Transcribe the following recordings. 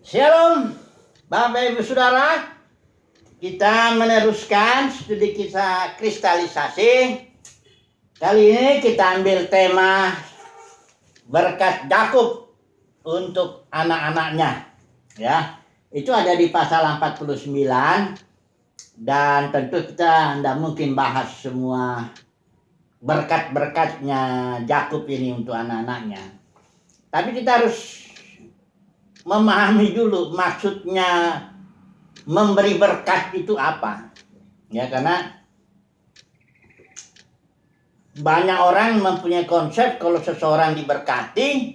Shalom, Bapak Ibu Saudara. Kita meneruskan studi kisah kristalisasi. Kali ini kita ambil tema berkat Yakub untuk anak-anaknya. Ya, itu ada di pasal 49. Dan tentu kita tidak mungkin bahas semua berkat-berkatnya Yakub ini untuk anak-anaknya. Tapi kita harus memahami dulu maksudnya memberi berkat itu apa. Ya, karena banyak orang mempunyai konsep kalau seseorang diberkati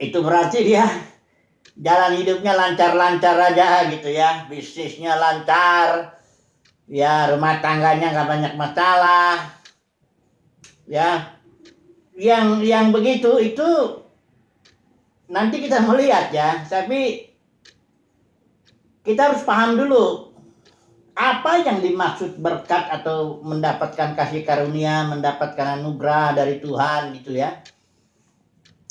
itu berarti dia jalan hidupnya lancar-lancar aja gitu ya, bisnisnya lancar, ya rumah tangganya nggak banyak masalah, ya yang begitu itu nanti kita melihat ya, tapi kita harus paham dulu apa yang dimaksud berkat atau mendapatkan kasih karunia, mendapatkan anugerah dari Tuhan gitu ya.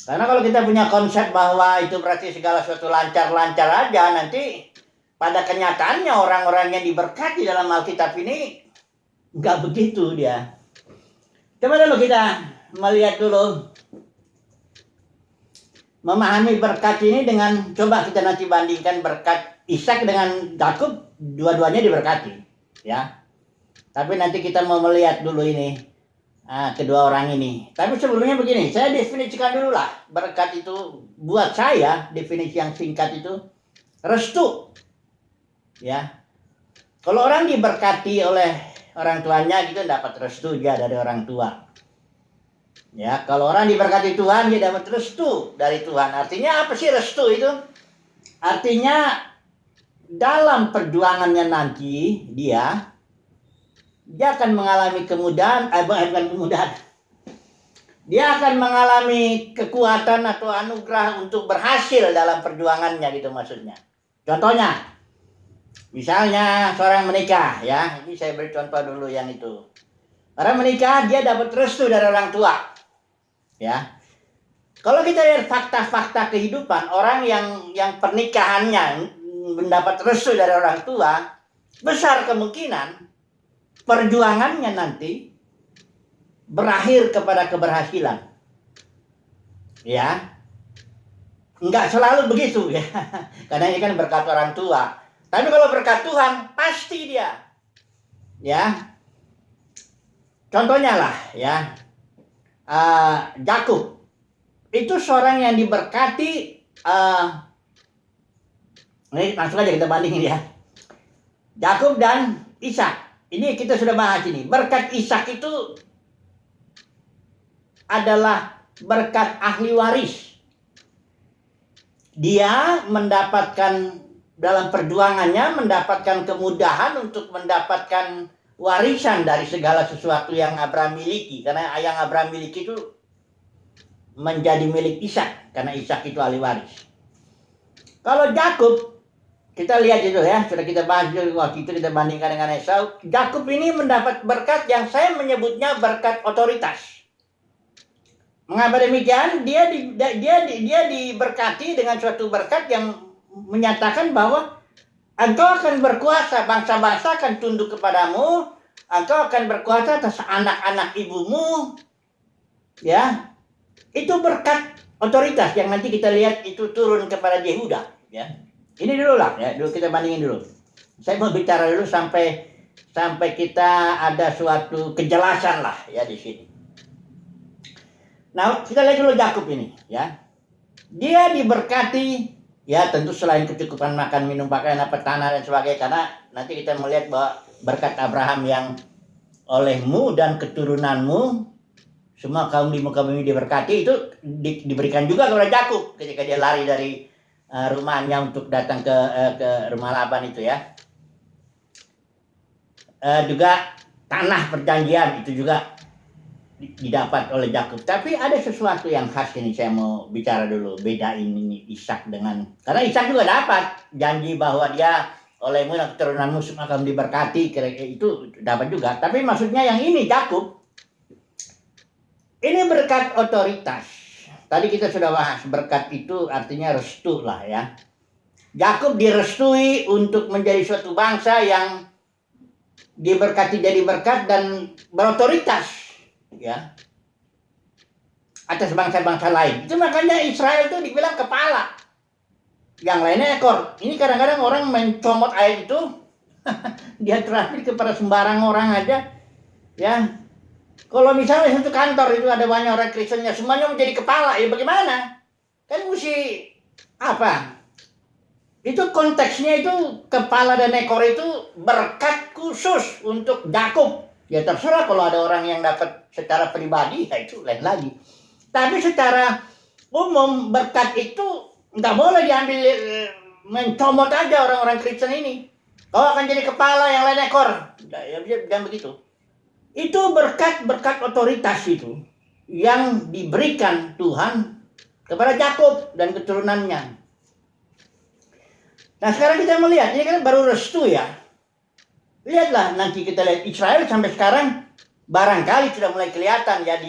Karena kalau kita punya konsep bahwa itu berarti segala sesuatu lancar-lancar aja, nanti pada kenyataannya orang-orang yang diberkati dalam Alkitab ini nggak begitu dia. Coba dulu kita melihat dulu, memahami berkat ini dengan, coba kita nanti bandingkan berkat Ishak dengan Yakub, dua-duanya diberkati ya. Tapi nanti kita mau melihat dulu ini kedua orang ini. Tapi sebelumnya begini, saya definisikan dulu lah berkat itu. Buat saya definisi yang singkat itu restu ya. Kalau orang diberkati oleh orang tuanya gitu dapat restu dia dari orang tua. Ya, kalau orang diberkati Tuhan dia dapat restu dari Tuhan. Artinya apa sih restu itu? Artinya dalam perjuangannya nanti dia akan mengalami kemudahan, bukan kemudahan. Dia akan mengalami kekuatan atau anugerah untuk berhasil dalam perjuangannya gitu maksudnya. Contohnya, misalnya seorang menikah ya. Ini saya beri contoh dulu yang itu. Orang menikah dia dapat restu dari orang tua. Ya, kalau kita lihat fakta-fakta kehidupan orang yang pernikahannya mendapat restu dari orang tua, besar kemungkinan perjuangannya nanti berakhir kepada keberhasilan. Ya, nggak selalu begitu ya, karena ini kan berkat orang tua. Tapi kalau berkat Tuhan pasti dia, ya. Contohnya lah ya. Yakub itu seorang yang diberkati. Ini langsung aja kita bandingin ya. Yakub dan Ishak. Ini kita sudah bahas ini. Berkat Ishak itu adalah berkat ahli waris. Dia mendapatkan dalam perjuangannya mendapatkan kemudahan untuk mendapatkan warisan dari segala sesuatu yang Abraham miliki, karena yang Abraham miliki itu menjadi milik Ishak karena Ishak itu ahli waris. Kalau Yakub kita lihat itu ya, sudah kita bahas dulu waktu itu, kita bandingkan dengan Esau. Yakub ini mendapat berkat yang saya menyebutnya berkat otoritas. Mengapa demikian? Dia diberkati dengan suatu berkat yang menyatakan bahwa engkau akan berkuasa, bangsa-bangsa akan tunduk kepadamu, engkau akan berkuasa atas anak-anak ibumu. Ya, itu berkat otoritas yang nanti kita lihat itu turun kepada Yehuda. Ya, ini dulu lah ya, dulu kita bandingin dulu. Saya mau bicara dulu sampai kita ada suatu kejelasan lah ya di sini. Nah, kita lihat dulu Yakub ini ya. Dia diberkati. Ya, tentu selain kecukupan makan, minum, pakaian, tanah dan sebagainya. Karena nanti kita melihat bahwa berkat Abraham yang olehmu dan keturunanmu semua kaum di muka bumi diberkati, itu diberikan juga kepada Yakub ketika dia lari dari rumahnya untuk datang ke rumah Laban itu ya. Juga tanah perjanjian itu juga didapat oleh Yakub. Tapi ada sesuatu yang khas ini saya mau bicara dulu, bedain ini Ishak dengan, karena Ishak juga dapat janji bahwa dia olehmu dan keturunanmu semua akan diberkati, itu dapat juga. Tapi maksudnya yang ini Yakub ini berkat otoritas. Tadi kita sudah bahas berkat itu artinya restu lah ya. Yakub direstui untuk menjadi suatu bangsa yang diberkati jadi berkat dan berotoritas, ya, atas bangsa-bangsa lain. Itu makanya Israel itu dibilang kepala, yang lainnya ekor. Ini kadang-kadang orang mencomot ayat itu, dia terapin kepada sembarang orang aja, ya. Kalau misalnya satu kantor itu ada banyak orang Kristennya, semuanya menjadi kepala, ya bagaimana? Kan mesti apa? Itu konteksnya itu kepala dan ekor itu berkat khusus untuk Yakub. Ya terserah kalau ada orang yang dapat secara pribadi, ya itu lain lagi. Tapi secara umum berkat itu nggak boleh diambil mencomot aja orang-orang Kristen ini. Kau akan jadi kepala, yang lain ekor. Ya jangan begitu. Itu berkat otoritas itu yang diberikan Tuhan kepada Yakub dan keturunannya. Nah sekarang kita melihat, ini kan baru restu ya. Lihatlah nanti kita lihat Israel sampai sekarang barangkali sudah mulai kelihatan ya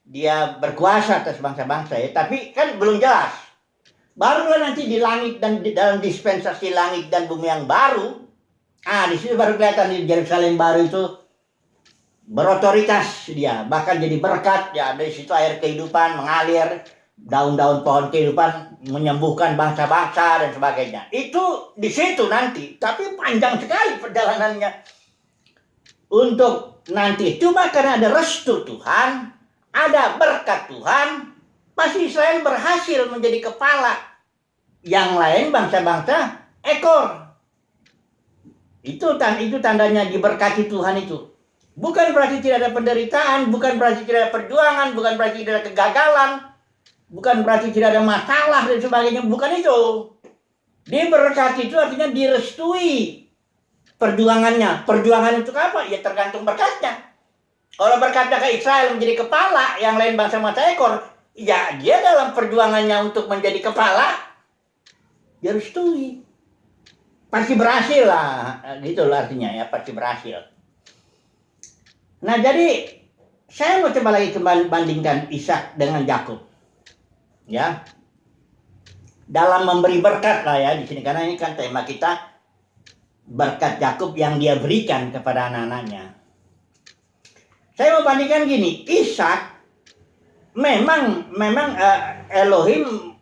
dia berkuasa atas bangsa-bangsa ya. Tapi kan belum jelas. Barulah nanti di langit dan di dalam dispensasi langit dan bumi yang baru. Di situ baru kelihatan di Yerusalem baru itu berotoritas dia, bahkan jadi berkat ya. Dari situ air kehidupan mengalir, daun-daun pohon kehidupan menyembuhkan bangsa-bangsa dan sebagainya. Itu di situ nanti, tapi panjang sekali perjalanannya untuk nanti. Cuma karena ada restu Tuhan, ada berkat Tuhan, pasti Israel berhasil menjadi kepala, yang lain bangsa-bangsa ekor. Itu tandanya diberkati Tuhan itu. Bukan berarti tidak ada penderitaan, bukan berarti tidak ada perjuangan, bukan berarti tidak ada kegagalan, bukan berarti tidak ada masalah dan sebagainya, bukan itu. Diberkati itu artinya direstui perjuangannya. Perjuangan untuk apa? Ya tergantung berkatnya. Kalau berkatnya ke Israel menjadi kepala, yang lain bangsa-bangsa ekor, ya dia dalam perjuangannya untuk menjadi kepala, direstui. Pasti berhasil lah, gitu lah artinya ya, pasti berhasil. Nah jadi saya mau coba lagi bandingkan Ishak dengan Yakub, ya, dalam memberi berkat lah ya di sini, karena ini kan tema kita berkat Yakub yang dia berikan kepada anak-anaknya. Saya mau bandingkan gini, Ishak memang Elohim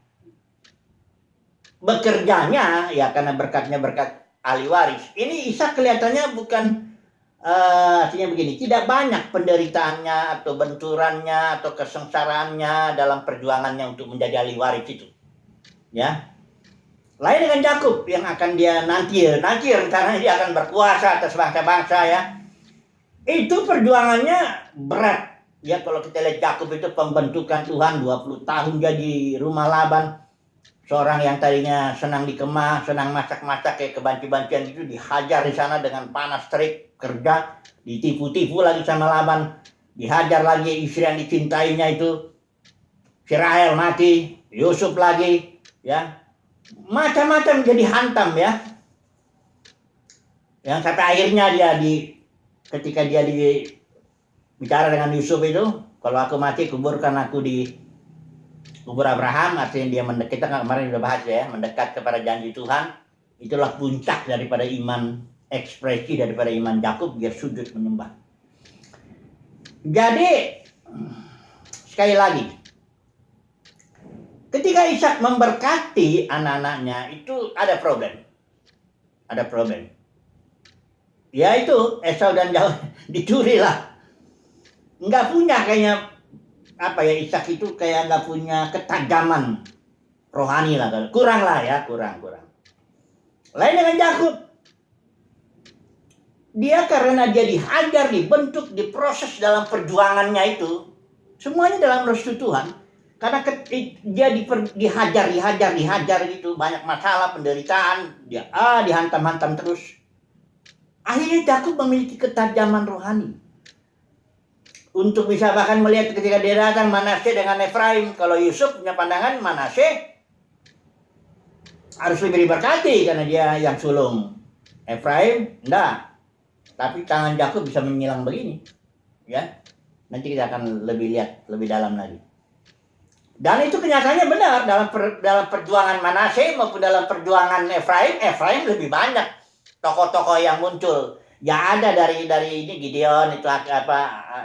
bekerjanya ya karena berkatnya berkat ahli waris. Ini Ishak kelihatannya bukan artinya begini, tidak banyak penderitaannya atau benturannya atau kesengsaraannya dalam perjuangannya untuk menjadi ahli waris itu, ya. Lain dengan Yakub yang akan dia nanti rencananya dia akan berkuasa atas bangsa-bangsa ya. Itu perjuangannya berat ya. Kalau kita lihat Yakub itu pembentukan Tuhan 20 tahun jadi rumah Laban. Seorang yang tadinya senang di kemah, senang masak-masak kayak kebanci-bancian itu, dihajar di sana dengan panas terik, kerja, ditipu-tipu lagi sama Laban, dihajar lagi istri yang dicintainya itu, si Rahel mati, Yusuf lagi, ya, macam-macam jadi hantam ya. Yang sampai akhirnya ketika dia bicara dengan Yusuf itu, kalau aku mati kuburkan aku di kubur Abraham, artinya dia mendekat. Kita kemarin sudah bahas ya, mendekat kepada janji Tuhan. Itulah puncak daripada iman, ekspresi daripada iman Yakub, dia sujud menyembah. Jadi sekali lagi, ketika Ishak memberkati anak-anaknya itu ada problem. Ya itu Esau dan Yakub dicuri lah. Nggak punya kayaknya apa ya, Ishak itu kayak nggak punya ketajaman rohani lah, kurang. Lain dengan Yakub, dia karena dia dihajar, dibentuk, diproses dalam perjuangannya itu, semuanya dalam restu Tuhan. Karena dia dihajar gitu, banyak masalah, penderitaan, dia dihantam-hantam terus. Akhirnya Yakub memiliki ketajaman rohani. Untuk bisa bahkan melihat ketika dia datang Manasye dengan Efraim. Kalau Yusuf punya pandangan Manasye harus lebih diberkati karena dia yang sulung. Efraim enggak. Tapi tangan Yakub bisa menyilang begini. Ya. Nanti kita akan lebih lihat lebih dalam lagi. Dan itu kenyataannya benar dalam perjuangan Manasye maupun dalam perjuangan Efraim. Efraim lebih banyak tokoh-tokoh yang muncul. Ya ada dari ini Gideon itu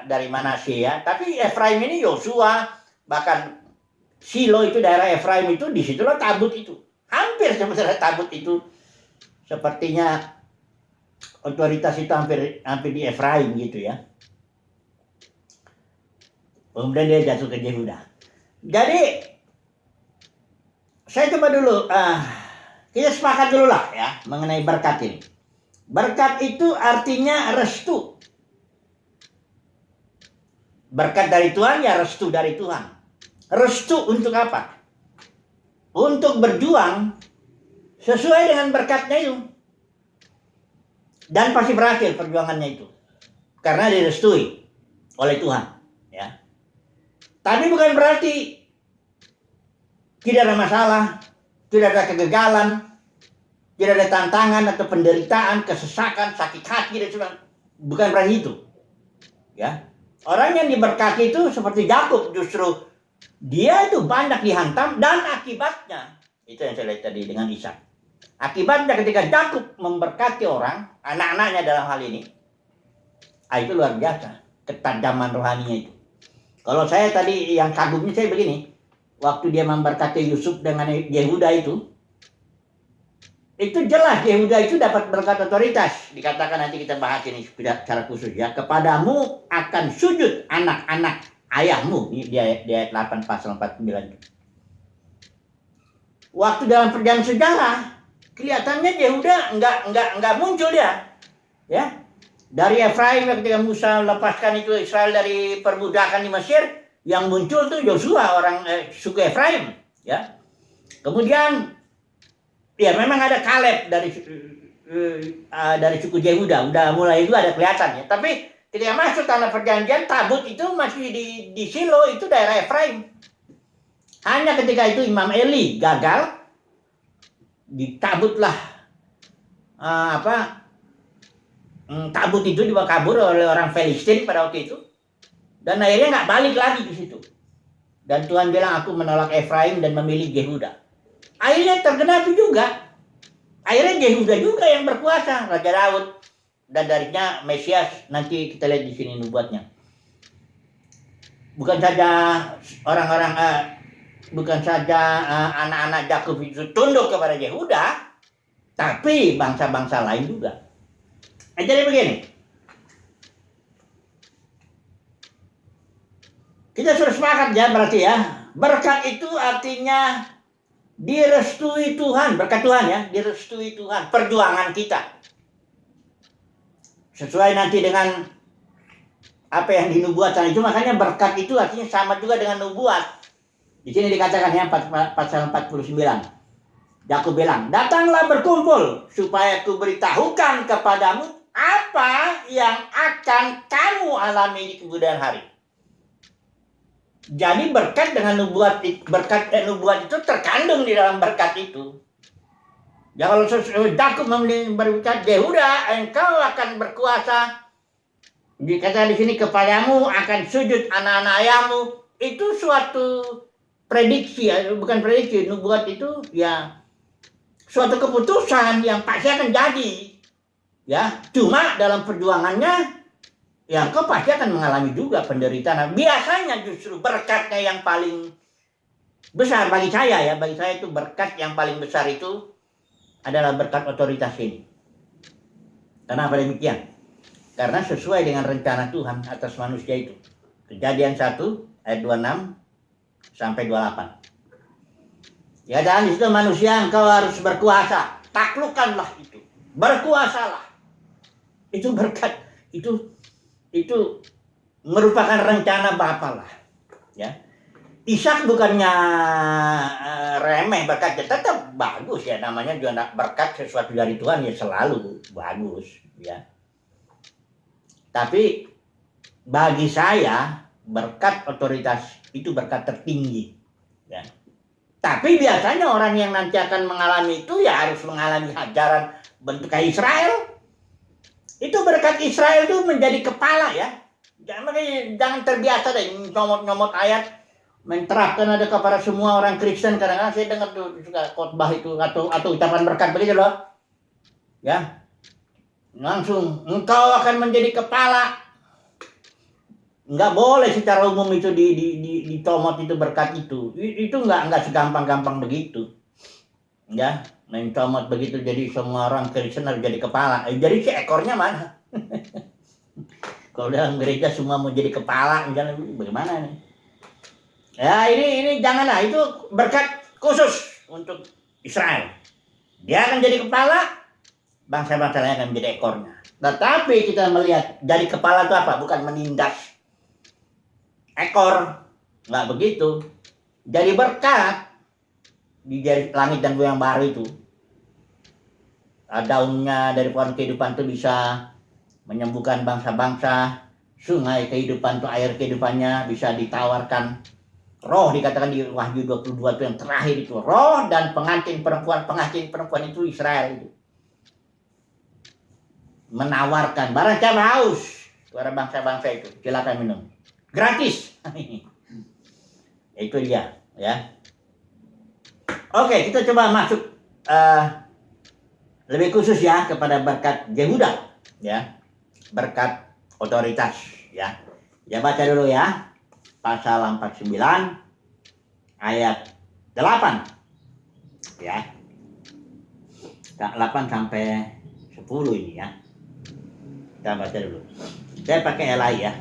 dari Manasye ya. Tapi Efraim ini Yosua, bahkan Silo itu daerah Efraim itu, disitulah tabut itu. Hampir sebenarnya tabut itu sepertinya otoritas itu hampir di Efraim gitu ya. Kemudian dia jatuh ke Yehuda. Jadi saya coba dulu kita sepakat dulu lah ya mengenai berkat ini. Berkat itu artinya restu. Berkat dari Tuhan ya restu dari Tuhan. Restu untuk apa? Untuk berjuang sesuai dengan berkatnya itu. Dan pasti berhasil perjuangannya itu. Karena direstui oleh Tuhan. Ya. Tapi bukan berarti tidak ada masalah, tidak ada kegagalan, tidak ada tantangan atau penderitaan, kesesakan, sakit hati dan sebagainya. Bukan berarti itu. Ya. Orang yang diberkati itu seperti Yakub, justru dia itu banyak dihantam dan akibatnya itu yang saya lihat tadi dengan Ishak. Akibatnya ketika Yakub memberkati orang, anak-anaknya dalam hal ini, itu luar biasa ketajaman rohaninya itu. Kalau saya tadi yang kagumnya saya begini, waktu dia memberkati Yusuf dengan Yehuda itu jelas Yehuda itu dapat berkat otoritas. Dikatakan nanti kita bahas ini secara khusus ya. Kepadamu akan sujud anak-anak ayahmu. Ini di ayat 8 pasal 49. Waktu dalam perjalanan sejarah kelihatannya Yehuda enggak muncul dia. Ya. Dari Efraim ketika Musa lepaskan itu Israel dari perbudakan di Mesir, yang muncul tuh Yosua orang suku Efraim, ya. Kemudian ya memang ada Kaleb dari suku Yehuda, udah mulai itu ada kelihatan ya. Tapi ketika masuk tanah perjanjian, tabut itu masih di Silo, itu daerah Efraim. Hanya ketika itu Imam Eli gagal, ditabutlah tabut itu dibawa kabur oleh orang Filistin pada waktu itu, dan akhirnya nggak balik lagi di situ. Dan Tuhan bilang, aku menolak Efraim dan memilih Yehuda. Akhirnya terkena itu juga. Akhirnya Yehuda juga yang berkuasa, Raja Daud, dan darinya Mesias. Nanti kita lihat di sini nubuatnya. Bukan saja orang-orang, anak-anak Yakub itu tunduk kepada Yehuda, tapi bangsa-bangsa lain juga. Jadi begini, kita sudah sepakat ya berarti ya, berkat itu artinya direstui Tuhan, berkat Tuhan ya, direstui Tuhan, perjuangan kita. Sesuai nanti dengan apa yang dinubuatkan itu, makanya berkat itu artinya sama juga dengan nubuat. Di sini dikatakan ya pasal 49. Yakub bilang, datanglah berkumpul supaya kuberitahukan kepadamu apa yang akan kamu alami di kemudian hari. Jadi berkat dengan nubuat itu terkandung di dalam berkat itu. Ya kalau Yakub berbicara, Yehuda, engkau akan berkuasa. Dikatakan di sini kepadamu akan sujud anak-anak ayahmu. Itu suatu prediksi ya, bukan prediksi, nubuat itu ya suatu keputusan yang pasti akan jadi. Ya, cuma dalam perjuangannya ya kau pasti akan mengalami juga penderitaan. Biasanya justru berkatnya yang paling besar bagi saya itu berkat yang paling besar itu adalah berkat otoritas ini. Kenapa demikian? Karena sesuai dengan rencana Tuhan atas manusia itu. Kejadian 1 ayat 26 sampai 28. Ya, dan di situ manusia engkau harus berkuasa, taklukkanlah itu, berkuasalah. Itu berkat, itu merupakan rencana Bapa lah, ya. Ishak bukannya remeh berkatnya, tetap bagus ya, namanya juga berkat sesuatu dari Tuhan ya selalu bagus, ya. Tapi bagi saya berkat otoritas itu berkat tertinggi, ya. Tapi biasanya orang yang nanti akan mengalami itu ya harus mengalami ajaran bentuk kayak Israel. Itu berkat Israel itu menjadi kepala ya. Jangan terbiasa deh nyomot-nyomot ayat. menterapkan ada kepada semua orang Kristen. Kadang-kadang saya dengar tuh suka khotbah itu atau ucapan berkat begitu loh. Ya. Langsung engkau akan menjadi kepala. Nggak boleh secara umum itu ditomot itu berkat itu. Itu nggak segampang-gampang begitu. Ya, mencomot begitu jadi semua orang Kristen harus jadi kepala. Jadi si ekornya mana? Kalau dalam gereja semua mau jadi kepala, misalnya bagaimana nih? Ya ini janganlah, itu berkat khusus untuk Israel. Dia akan jadi kepala, bangsa-bangsa lain akan menjadi ekornya. Tetapi kita melihat jadi kepala itu apa? Bukan menindas ekor, nggak begitu. Jadi berkat di langit dan bumi yang baru itu. Daunnya dari pohon kehidupan itu bisa menyembuhkan bangsa-bangsa. Sungai kehidupan itu, air kehidupannya bisa ditawarkan. Roh dikatakan di Wahyu 22 itu yang terakhir itu. Roh dan pengantin perempuan itu Israel itu. Menawarkan, barang siapa haus kepada bangsa-bangsa itu, silakan minum. Gratis. Itu dia, ya. Oke, kita coba masuk lebih khusus ya kepada berkat Yehuda, ya. Berkat otoritas, ya. Ya baca dulu ya. Pasal 49 ayat 8. Ya. 8 sampai 10 ini ya. Kita baca dulu. Saya pakai LI ya.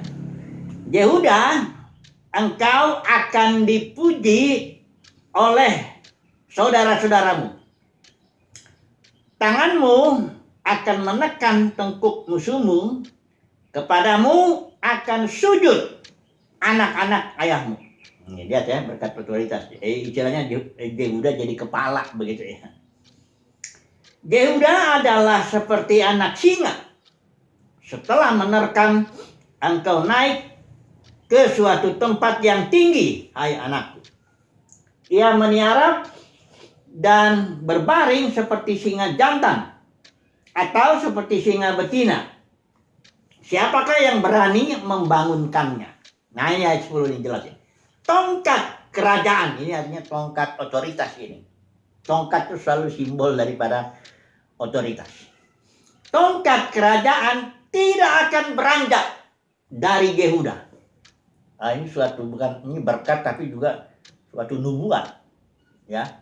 Yehuda, engkau akan dipuji oleh saudara-saudaramu. Tanganmu akan menekan tengkuk musuhmu, kepadamu akan sujud anak-anak ayahmu. Ini lihat ya, berkat otoritas. Istilahnya Yehuda jadi kepala begitu ya. Yehuda adalah seperti anak singa. Setelah menerkam, engkau naik ke suatu tempat yang tinggi, hai anakku. Ia meniarap dan berbaring seperti singa jantan atau seperti singa betina. Siapakah yang berani membangunkannya? Nah ini ayat 10 ini jelas ya. Tongkat kerajaan, ini artinya tongkat otoritas ini. Tongkat itu selalu simbol daripada otoritas. Tongkat kerajaan tidak akan beranjak dari Yehuda. Nah, ini suatu bukan ini berkat tapi juga suatu nubuat. Ya.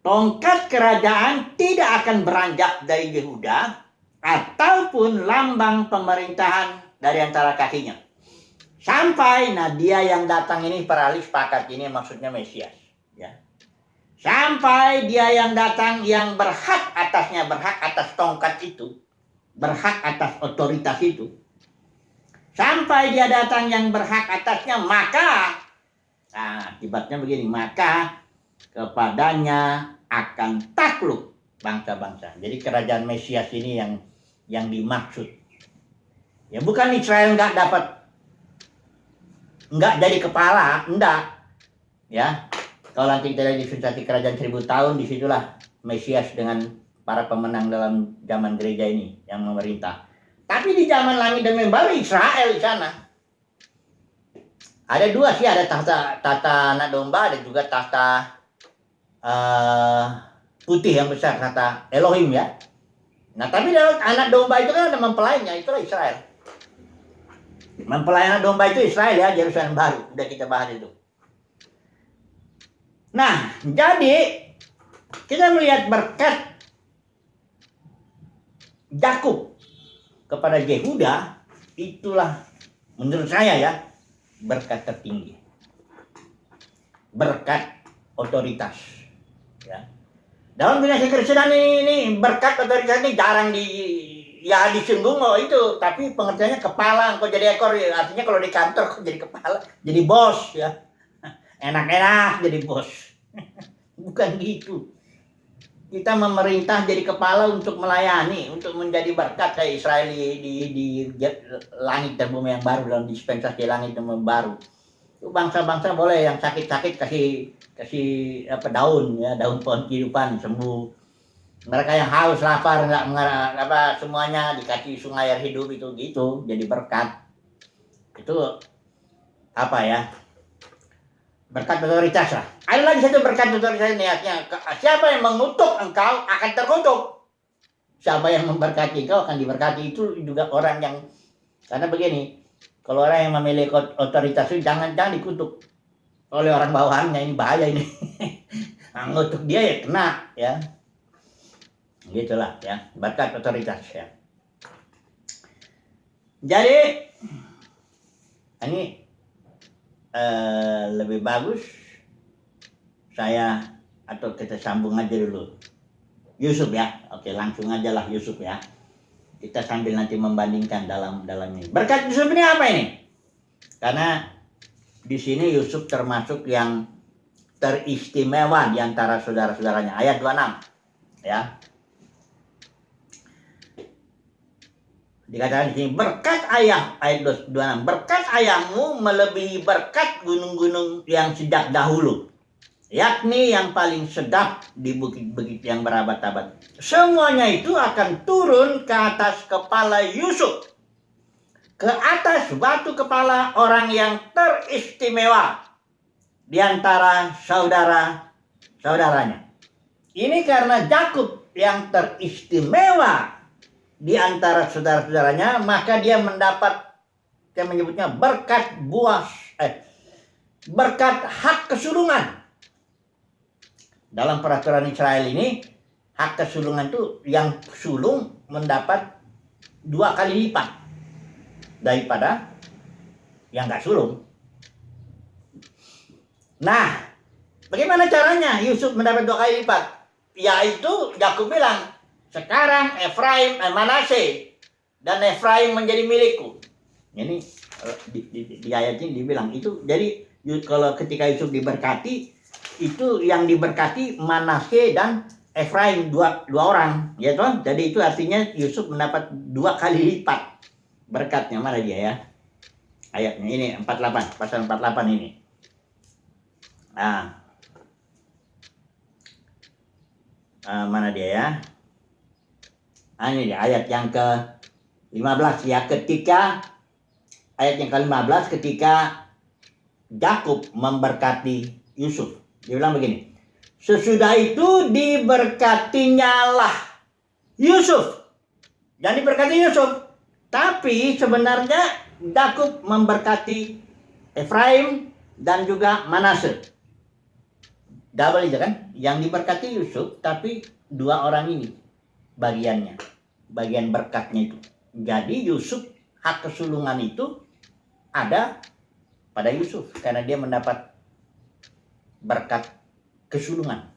Tongkat kerajaan tidak akan beranjak dari Yehuda ataupun lambang pemerintahan dari antara kakinya. Sampai dia yang datang ini peralih sepakat ini maksudnya Mesias, ya. Sampai dia yang datang yang berhak atasnya, berhak atas tongkat itu, berhak atas otoritas itu. Sampai dia datang yang berhak atasnya, maka akibatnya begini, maka kepadanya akan takluk bangsa-bangsa. Jadi kerajaan Mesias ini yang dimaksud. Ya bukan Israel nggak jadi kepala, enggak. Ya, kalau nanti kita dispensasi kerajaan 1000 tahun, disitulah Mesias dengan para pemenang dalam zaman gereja ini yang memerintah. Tapi di zaman langit dan bumi baru Israel di sana. Ada dua sih, ada tahta anak domba, ada juga tahta putih yang besar, tahta Elohim ya. Nah tapi dalam anak domba itu kan ada mempelainya, itulah Israel. Mempelai anak domba itu Israel ya, Yerusalem baru. Udah kita bahas itu. Nah, jadi kita melihat berkat Yakub kepada Yehuda, itulah menurut saya ya, berkat tertinggi. Berkat otoritas. Ya. Dalam dunia kekristenan ini berkat otoritas ini jarang disinggung itu, tapi pengertiannya kepala, kok jadi ekor, artinya kalau di kantor kok jadi kepala, jadi bos ya. Enak-enak jadi bos. Bukan gitu. Kita memerintah jadi kepala untuk melayani, untuk menjadi berkat kayak Israel di langit dan bumi yang baru, dalam dispensasi langit dan bumi baru. Itu bangsa-bangsa boleh yang sakit-sakit kasih daun ya, daun pohon kehidupan sembuh. Mereka yang haus, lapar, nggak semuanya dikasih sungai air hidup itu gitu, jadi berkat. Itu apa ya? Berkat otoritas lah. Ada lagi satu berkat otoritas niatnya. Siapa yang mengutuk engkau akan terkutuk. Siapa yang memberkati engkau akan diberkati. Itu juga orang yang, karena begini, kalau orang yang memiliki otoritas itu jangan dikutuk oleh orang bawahannya, ini bahaya ini. Ngutuk dia ya kena ya. Gitulah ya, berkat otoritas ya. Jadi ini lebih bagus saya atau kita sambung aja dulu Yusuf ya. Oke, langsung aja lah Yusuf ya. Kita sambil nanti membandingkan dalam ini. Berkat Yusuf ini apa ini? Karena di sini Yusuf termasuk yang teristimewa di antara saudara-saudaranya. Ayat 26 ya. Dikatakan di sini berkat ayah, ayat 26, berkat ayahmu melebihi berkat gunung-gunung yang sejak dahulu, yakni yang paling sedap di bukit-bukit yang berabad-abad. Semuanya itu akan turun ke atas kepala Yusuf, ke atas batu kepala orang yang teristimewa di antara saudara-saudaranya. Ini karena Yakub yang teristimewa di antara saudara-saudaranya, maka dia mendapat, saya menyebutnya berkat berkat hak kesulungan. Dalam peraturan Israel ini, hak kesulungan itu yang sulung mendapat 2 kali lipat daripada yang nggak sulung. Nah, bagaimana caranya Yusuf mendapat 2 kali lipat? Yaitu Yakub bilang, sekarang Efraim, Manase dan Efraim menjadi milikku. Ini di ayat ini dibilang itu. Jadi kalau ketika Yusuf diberkati, itu yang diberkati Manase dan Efraim, dua orang, ya toh. Jadi itu artinya Yusuf mendapat 2 kali lipat berkatnya. Mana dia ya? Ayatnya ini 48, pasal 48 ini. Nah, mana dia ya? Ini dia, ayat yang ke-15 ya, ayat yang ke-15 ketika Yakub memberkati Yusuf. Dia bilang begini, sesudah itu diberkatinyalah Yusuf. Dan diberkati Yusuf. Tapi sebenarnya Yakub memberkati Efraim dan juga Manase. Double itu kan, yang diberkati Yusuf, tapi 2 orang ini bagiannya, bagian berkatnya itu. Jadi Yusuf, hak kesulungan itu ada pada Yusuf karena dia mendapat berkat kesulungan.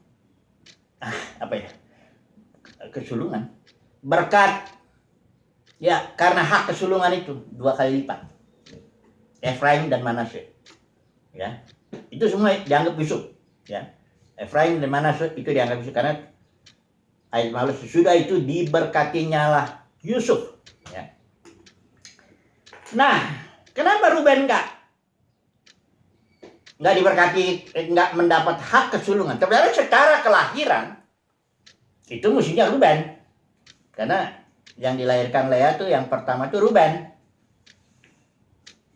Apa ya? Kesulungan. Berkat ya, karena hak kesulungan itu 2 kali lipat. Efraim dan Manase. Ya. Itu semua dianggap Yusuf, ya. Efraim dan Manase itu dianggap Yusuf karena ayat 15, sudah itu diberkatinya lah Yusuf. Ya. Nah, kenapa Ruben enggak diberkati, enggak mendapat hak kesulungan? Sebenarnya secara kelahiran itu mestinya Ruben, karena yang dilahirkan Lea itu yang pertama itu Ruben.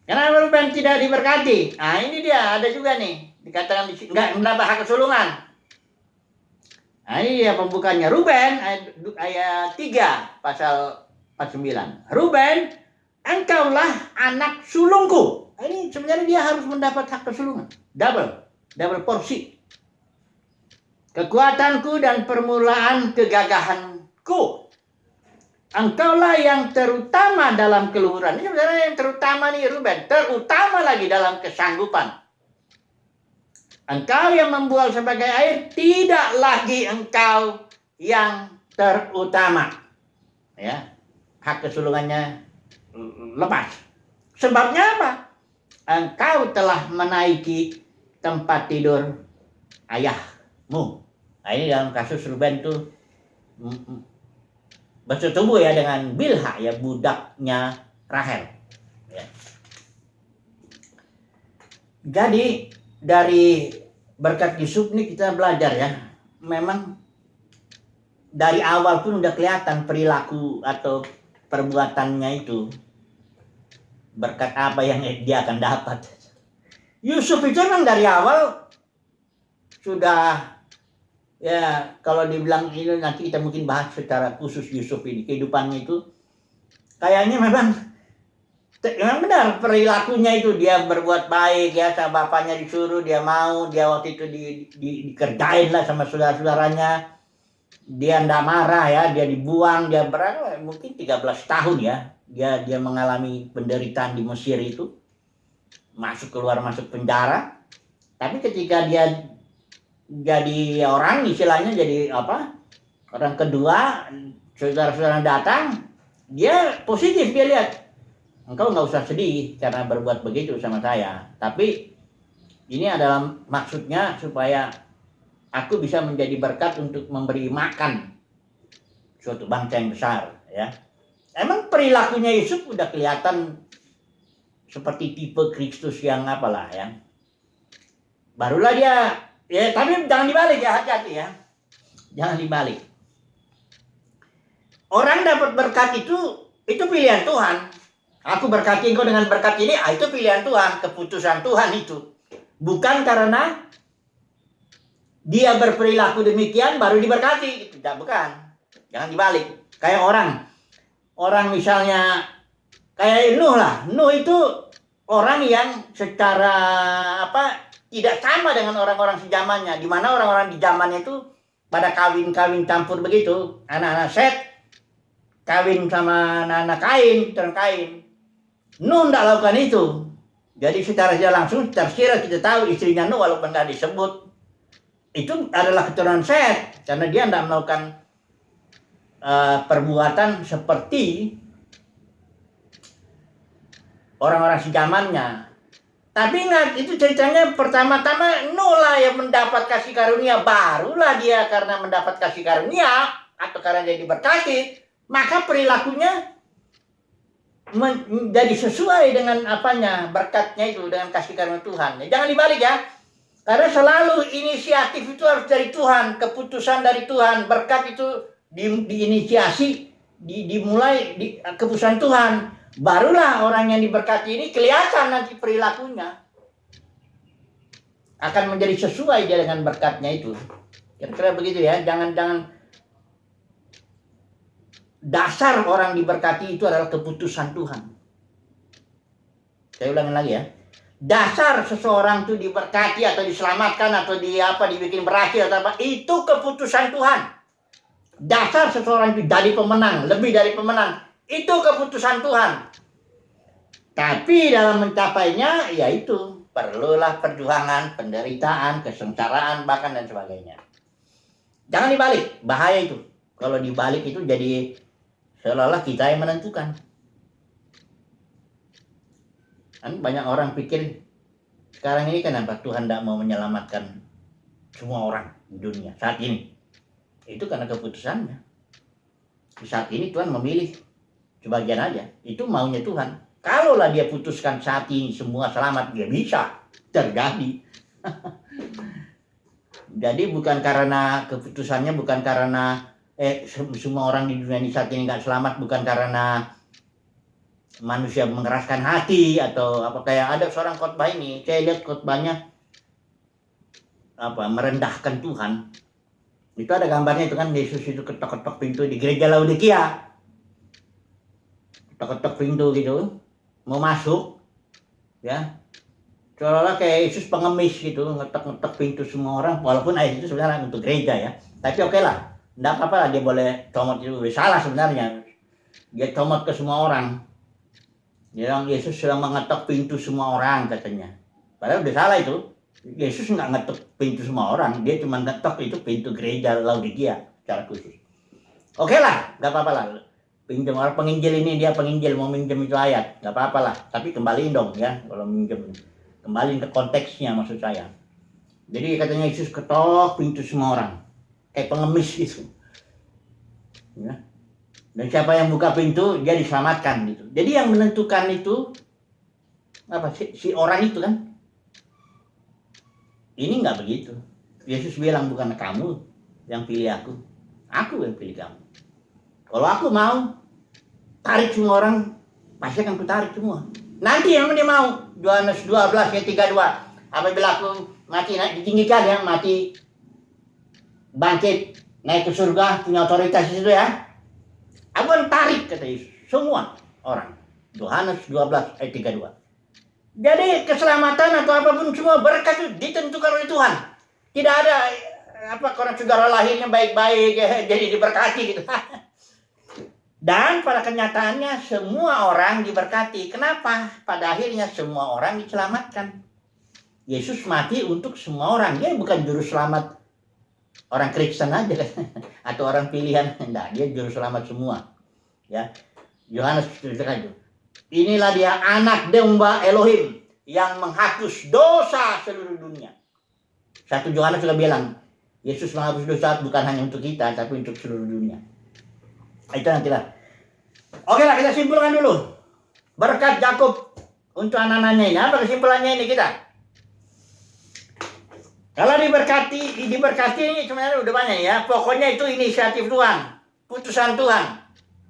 Kenapa Ruben tidak diberkati? Nah ini dia, ada juga nih dikatakan enggak mendapat hak kesulungan. Nah ini dia pembukanya. Ruben ayat 3 pasal 49. Ruben, engkaulah anak sulungku. Ini sebenarnya dia harus mendapat hak kesulungan. Double porsi. Kekuatanku dan permulaan kegagahanku. Engkaulah yang terutama dalam keluhuran. Ini sebenarnya yang terutama nih Ruben. Terutama lagi dalam kesanggupan. Engkau yang membual sebagai air, tidak lagi engkau yang terutama. Ya, hak kesulungannya lepas. Sebabnya apa? Engkau telah menaiki tempat tidur ayahmu. Nah ini dalam kasus Ruben tuh bersetubuh ya dengan Bilha ya, budaknya Rahel. Ya. Jadi dari berkat Yusuf ini kita belajar ya, memang dari awal pun udah kelihatan perilaku atau perbuatannya itu berkat apa yang dia akan dapat. Yusuf itu memang dari awal sudah, ya kalau dibilang ini nanti kita mungkin bahas secara khusus Yusuf ini, kehidupannya itu kayaknya memang benar perilakunya itu, dia berbuat baik ya, sama bapaknya disuruh dia mau, dia waktu itu dikerjain lah sama saudara-saudaranya, dia ndak marah ya, dia dibuang, dia berapa mungkin 13 tahun ya, dia mengalami penderitaan di Mesir itu, masuk keluar masuk penjara. Tapi ketika dia jadi orang, istilahnya jadi apa, orang kedua, saudara-saudara datang, dia positif, dia lihat, engkau nggak usah sedih karena berbuat begitu sama saya, tapi ini adalah maksudnya supaya aku bisa menjadi berkat untuk memberi makan suatu bangsa yang besar ya. Emang perilakunya Yusuf udah kelihatan seperti tipe Kristus yang apalah ya. Barulah dia, ya tapi jangan dibalik ya, hati-hati ya. Jangan dibalik. Orang dapat berkat itu pilihan Tuhan. Aku berkati engkau dengan berkat ini, itu pilihan Tuhan, keputusan Tuhan itu. Bukan karena dia berperilaku demikian baru diberkati. Tidak, bukan. Jangan dibalik. Kayak orang misalnya kayak Nuh lah. Nuh itu orang yang secara tidak sama dengan orang-orang sejamannya. Di mana orang-orang di zamannya itu pada kawin campur begitu. Anak-anak Set kawin sama anak-anak Kain. Nuh tidak lakukan itu. Jadi secara langsung, tersirat kita tahu istrinya Nuh walaupun tidak disebut, itu adalah keturunan Set, karena dia tidak melakukan perbuatan seperti orang-orang sejamannya. Tapi ingat, itu ceritanya pertama-tama Nuh lah yang mendapat kasih karunia. Barulah dia karena mendapat kasih karunia atau karena dia diberkati, maka perilakunya menjadi sesuai dengan berkatnya itu, dengan kasih karunia Tuhan. Jangan dibalik ya, karena selalu inisiatif itu harus dari Tuhan, keputusan dari Tuhan, berkat itu diinisiasi, dimulai di keputusan Tuhan. Barulah orang yang diberkati ini kelihatan nanti perilakunya akan menjadi sesuai dia dengan berkatnya itu. Kira-kira begitu ya. Jangan dasar orang diberkati itu adalah keputusan Tuhan. Saya ulangin lagi ya. Dasar seseorang itu diberkati atau diselamatkan atau dibikin berhasil atau apa, itu keputusan Tuhan. Dasar seseorang itu jadi pemenang, lebih dari pemenang, itu keputusan Tuhan. Tapi dalam mencapainya, yaitu perlulah perjuangan, penderitaan, kesengsaraan, bahkan dan sebagainya. Jangan dibalik, bahaya itu. Kalau dibalik itu jadi seolah-olah kita yang menentukan. Kan banyak orang pikir sekarang ini kenapa Tuhan tidak mau menyelamatkan semua orang di dunia saat ini. Itu karena keputusannya. Di saat ini Tuhan memilih sebagian aja. Itu maunya Tuhan. Kalaulah dia putuskan saat ini semua selamat, dia bisa terjadi. Jadi bukan karena keputusannya, bukan karena semua orang di dunia ini saat ini nggak selamat, bukan karena manusia mengeraskan hati atau apa. Kayak ada seorang khotbah ini, saya lihat khotbahnya merendahkan Tuhan. Itu ada gambarnya itu kan, Yesus itu ketok-ketok pintu di gereja Laodikia, ketok-ketok pintu gitu, mau masuk ya, seolah-olah kayak Yesus pengemis gitu, ngetok-ngetok pintu semua orang, walaupun ayat itu sebenarnya untuk gereja ya, tapi oke lah. Tidak apa-apa lah dia boleh comot, itu salah sebenarnya. Dia comot ke semua orang. Dia bilang Yesus sedang mengetok pintu semua orang katanya. Padahal udah salah itu. Yesus nggak ngetok pintu semua orang. Dia cuma ngetok itu pintu gereja Laodikia secara khusus. Oke lah, nggak apa-apa lah. Pinjam orang penginjil ini, dia penginjil mau minjem itu ayat. Nggak apa-apa lah. Tapi kembaliin dong ya kalau minjem. Kembaliin ke konteksnya maksud saya. Jadi katanya Yesus ketok pintu semua orang. Kayak pengemis gitu. Ya. Dan siapa yang buka pintu, dia diselamatkan gitu. Jadi yang menentukan itu si orang itu kan. Ini nggak begitu. Yesus bilang bukan kamu yang pilih aku yang pilih kamu. Kalau aku mau tarik semua orang, pasti akan kutarik semua. Nanti yang dia mau. Yohanes 12 ayat 32. apabila aku mati naik ditinggikan ya, mati bangkit naik ke surga, punya otoritas itu ya. Aku akan tarik, kata Yesus, semua orang. Yohanes 12 ayat 32. Jadi keselamatan atau apapun semua berkat itu ditentukan oleh Tuhan. Tidak ada karena saudara lahirnya baik-baik jadi diberkati gitu. Dan pada kenyataannya semua orang diberkati. Kenapa? Pada akhirnya semua orang diselamatkan. Yesus mati untuk semua orang. Dia bukan juru selamat orang Kristen aja kan, atau orang pilihan. Enggak, dia juru selamat semua. Ya, Yohanes ceritakan itu. Inilah dia anak domba Elohim yang menghapus dosa seluruh dunia. 1 Yohanes sudah bilang, Yesus menghapus dosa bukan hanya untuk kita, tapi untuk seluruh dunia. Itu nantilah. Oke lah, kita simpulkan dulu. Berkat Yakub untuk anak-anaknya ini. Apa kesimpulannya ini kita? Kalau diberkati ini sebenarnya udah banyak ya. Pokoknya itu inisiatif Tuhan, putusan Tuhan.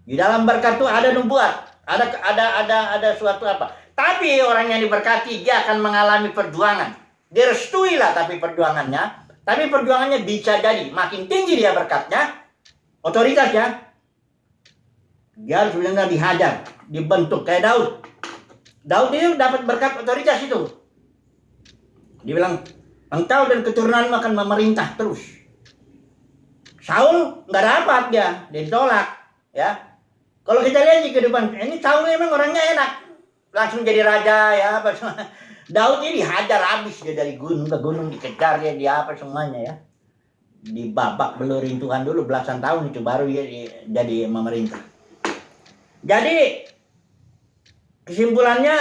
Di dalam berkat itu ada nubuat, ada suatu apa. Tapi orang yang diberkati dia akan mengalami perjuangan. Direstui lah tapi perjuangannya. Tapi perjuangannya bisa jadi makin tinggi dia berkatnya, otoritasnya. Dia harus benar-benar dihajar, dibentuk kayak Daud. Daud itu dapat berkat otoritas itu. Dia bilang, engkau dan keturunanmu akan memerintah terus. Saul nggak dapat dia ditolak, ya. Kalau kita lihat di kehidupan ini, Saul memang orangnya enak, langsung jadi raja, ya apa semua. Daud ini dihajar habis dia dari gunung ke gunung, dikejar dia apa semuanya ya. Dibabak belurin Tuhan dulu belasan tahun itu baru dia jadi memerintah. Jadi kesimpulannya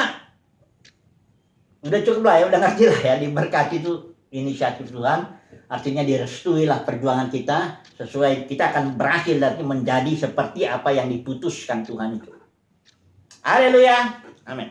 udah cukup lah ya, udah ngerti lah ya, diberkati itu inisiatif Tuhan, artinya direstui lah perjuangan kita sesuai, kita akan berhasil dan menjadi seperti apa yang diputuskan Tuhan itu. Haleluya, amin.